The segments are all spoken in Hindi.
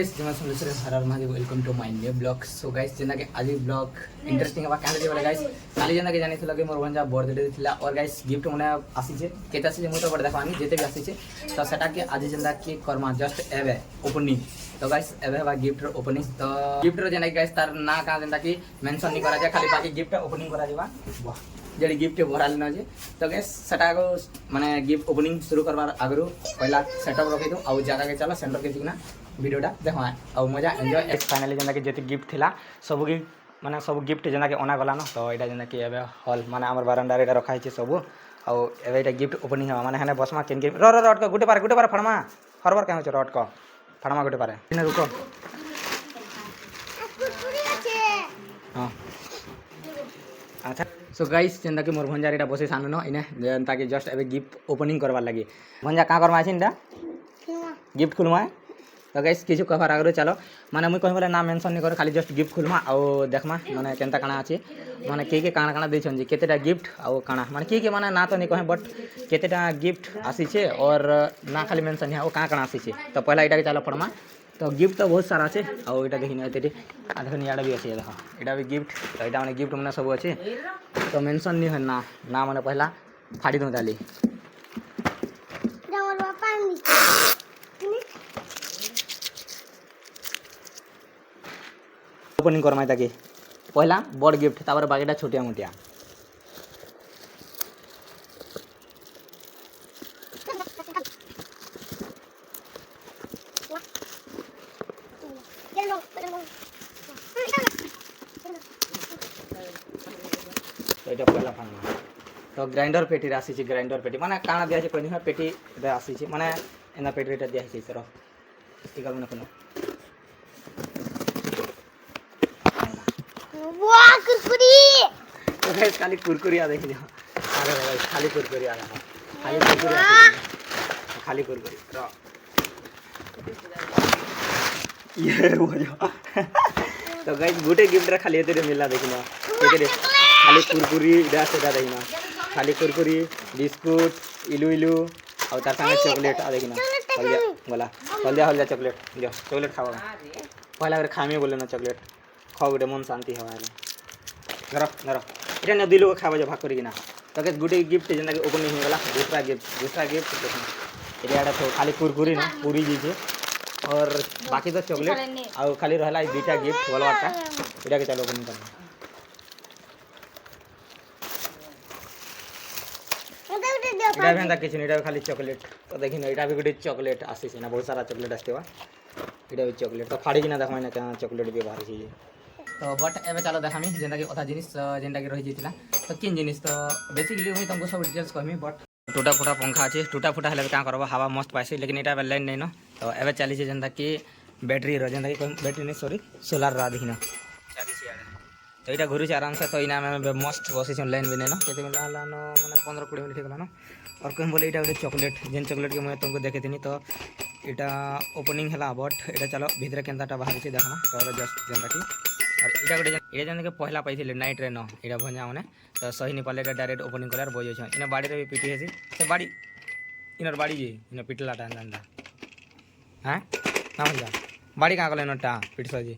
guys, jema solution harar mahi welcome to my new blog. So guys, jena ke aji blog interesting aba kahle jebala guys. Kali jena ke jani thila ke mor banja birthday thila और guys gift mone asi je केता से मु तो बड़ देखो आनी जेते भी asi je तो सेटा के aji jena के कर्मा just एवे opening तो guys एवे बा गिफ्ट ओपनिंग तो गिफ्ट रो जने guys तार ना का जंदा की मेंशन नहीं करा जाय खाली बाकी गिफ्ट ओपनिंग करा जेबा वाह जड़ी गिफ्ट भराल न जे तो guys सेटा को माने गिफ्ट ओपनिंग शुरू करवार आगरु पहला सेटअप रखि दो आ जागा के चलो सेंटर के जिकना वीडियोटा देखो आ मजा एंजॉय फाइनली जंदा के जेते गिफ्ट थिला सब माने सब गिफ्ट जंदा के ओना गला न तो एटा जंदा के एबे हॉल माने हमर बारंडा रे रखा छै सब आ एबे एटा गिफ्ट ओपनिंग ह माने हने बसमा केन के रट को गुटे पारे फड़मा फरवर केन छ रट को फड़मा गुटे पारे इने रुको हां अच्छा सो गाइस जेंदा के मोर भंजा रेटा बसे सानो न इने जेंता के जस्ट एबे गिफ्ट ओपनिंग करवा लागी भंजा का करवा छिन दा गिफ्ट खुलवा तो गाइस किछु कवर आगरो चलो माने मुई कहबले ना मेंशन नहीं करो खाली जस्ट गिफ्ट खुलमा आ देखमा माने केनता काना अछि माने के काना काना दै छन जे केतेटा गिफ्ट आ काना माने के माने ना तो नहीं कहे बट केतेटा गिफ्ट आसी छे और ना खाली मेंशन है ओ काना आसी छे तो पहला एटा के चलो पड़मा तो गिफ्ट तो बहुत सारा छे आ एटा देखिन एतेटी आ देखिन याडा भी अछि देखो एटा भी गिफ्ट तो एटा माने गिफ्ट माने सब अछि तो मेंशन नहीं है ना माने पहला फाड़ी दो डाली ओपनिंग करमाय ताकि पहला बड़ गिफ्ट तापर बाकीटा छोटिया मोटिया एटा पहला फाना तो ग्राइंडर पेटी रासी छी ग्राइंडर पेटी माने काना दिया छी कोनी है पेटी रे आसी छी माने एना पेटी रेटा दिया छी सर स्टिकर माने कोनो वाह कुरकुरी तो गाइस खाली कुरकुरी आ देखि अरे गाइस खाली कुरकुरी आ खाली कुरकुरी र ये हो जा तो गाइस गुटे गिफ्ट रे खाली एते मिला देखिना एते खाली कुरकुरी इडा सेटा देखिना खाली कुरकुरी बिस्कुट इलू और तार संगे चॉकलेट आ देखिना हल्दिया चॉकलेट जो चॉकलेट खाओ पहला बार खामी बोले ना चॉकलेट खाओ गुटे मन शांति हवा नर इटा न दिलो खावा जो भाग करिना तो गाइस गुटे गिफ्ट जेना के ओपनिंग हो गला दूसरा गिफ्ट देखिना एटा तो खाली कुरकुरी ना पूरी जी छे और बाकी तो चॉकलेट आ खाली रहला दुटा गिफ्ट बोलवाटा एटा के चलो ओपनिंग करना एटा भेंदा किछ नहीं एटा खाली चॉकलेट तो देखिन एटा भी गुटे चॉकलेट आसी छै ना बहुत सारा चॉकलेट आस्तेवा एटा भी चॉकलेट तो फाड़ी किना देखमा ना केना चॉकलेट भी बाहर छै तो बट एबे चलो देखामी जेंदा के अथा जिनिस जेंदा के रहि जेतिला तो किन जिनिस तो बेसिकली होई तुमको सब डिटेल्स कहमी बट टूटा फूटा पंखा अछि टूटा फूटा हेले का करबो हवा मस्त पाइसे लेकिन एटा लाइन नहीं न तो एबे चली छै जेंदा की बैटरी रो जेंदा की बैटरी नहीं सॉरी सोलर रा देखिना चली छै तो एटा घुरी छै आराम से तो इना में मस्त बसी छै लाइन भी नहीं न केते मिला हला न माने 15 20 मिनट गला न और कोन बोले एटा गुटे चॉकलेट जेन चॉकलेट के मैं तुमको देखेतिनी तो एटा ओपनिंग हला बट एटा चलो भीतर केनताटा बाहर छै देखना तो जस्ट जेंदा की और एटा गुटे एटा जन के पहला पाइथिले नाइट रे न एटा भंजा माने तो सही नहीं पाले डायरेक्ट ओपनिंग करार बजै छै इना बाड़ी रे भी पीटी हेसी से बाड़ी इनर बाड़ी जे इना पिटलाटा नंदा हां ना भंजा बाड़ी का गले नटा पिटस जी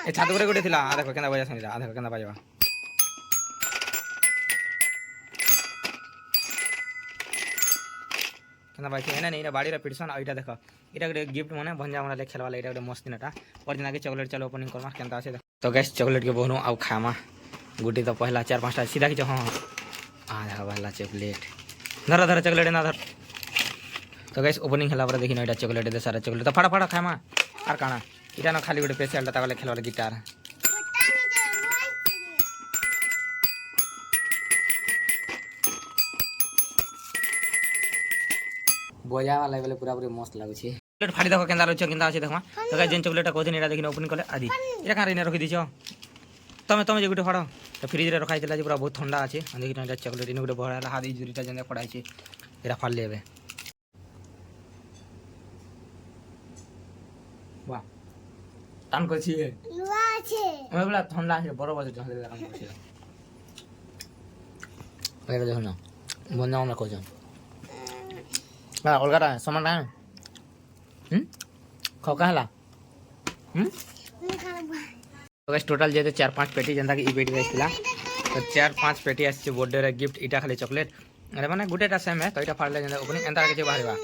ए छात ऊपर गुटे थिला आ देखो केना बजा सनी आ देखो केना बजवा केना बाई छै ना बाड़ी रे पिटसन आ इटा देखो इटा गुटे गिफ्ट माने भंजा माने ले खेलवाला इटा गुटे मस्त नटा और जना के चॉकलेट चलो ओपनिंग करमा केनता छै तो गैस चॉकलेट के बोनु आ खामा गुटी तो पहला 4-5 टा सीधा कि हां आ देखो वाला चॉकलेट धर चॉकलेट ना धर तो गैस ओपनिंग हला पर देखिन एटा चॉकलेट दे सारा चॉकलेट तो फड़ा खामा आर काना इटा न खाली गुटे स्पेशल ता वाला खेलवाला गिटार बोया वाला बेले पूरा पूरी मस्त लागु छी चॉकलेट फाड़ी देखो केंदा रहछ केंदा अछि देखमा तो गाइस जेन चॉकलेट को दिन एटा देखिन ओपनिंग करले आदि एटा का रेने रखि दिछो तमे जे गुटे फाड़ो तो फ्रिज रे रखाई दिला जे पूरा बहुत ठंडा अछि देखिन एटा चॉकलेट इन गुटे बहला हादी जुरीटा जेने पड़ाई छी एटा फाड़ लेबे वाह टान को छी लुआ छे ओमे बला ठंडा छै बरो बजे ठंडा काम करछि एटा देखो ना बन्ना ना को जा आ अलगाटा समान ना खका हला तो गाइस टोटल जेते 4-5 पेटी जेंता कि ई पेटी आइसला तो 4-5 पेटी आछे बर्थडे रे गिफ्ट इटा खाली चॉकलेट अरे माने गुटेटा सेम है तो इटा फाड़ले जेंता ओपनिंग एंता के बाहरबा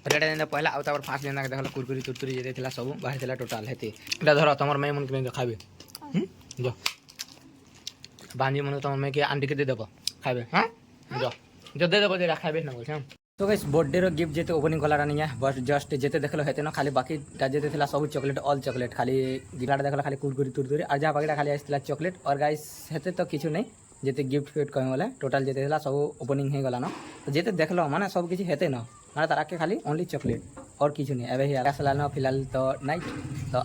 रेडा जेंता पहला आउ तापर फास्ट जेंता देखला कुरकुरी तुरतुरी जेते थिला सब बाहर थिला टोटल हेती इटा धरो तमर मैं मन के खाबे जो बांजी मन तमर मैं के आंटी के दे देबो खाबे हां जो दे देबो जेटा खाबे ना बोल तो गाइस बर्थडे रो गिफ्ट जेते ओपनिंग कला रानी बस जस्ट जेते देखलो हेते ना खाली बाकी टा जेते थिला सब चॉकलेट ऑल चॉकलेट खाली गिलाटा देखलो खाली कुरकुरी तुरतुरी आ जा बाकीटा खाली आइसला चॉकलेट और गाइस हेते तो किछु नै जेते गिफ्ट फिट कहै वाला टोटल जेते थिला सब ओपनिंग हे गला ना तो जेते देखलो माने सब किछि हेते ना माने तारा के खाली ओनली चॉकलेट और किछु नै एबे ही आसला ना फिलहाल तो नाइट तो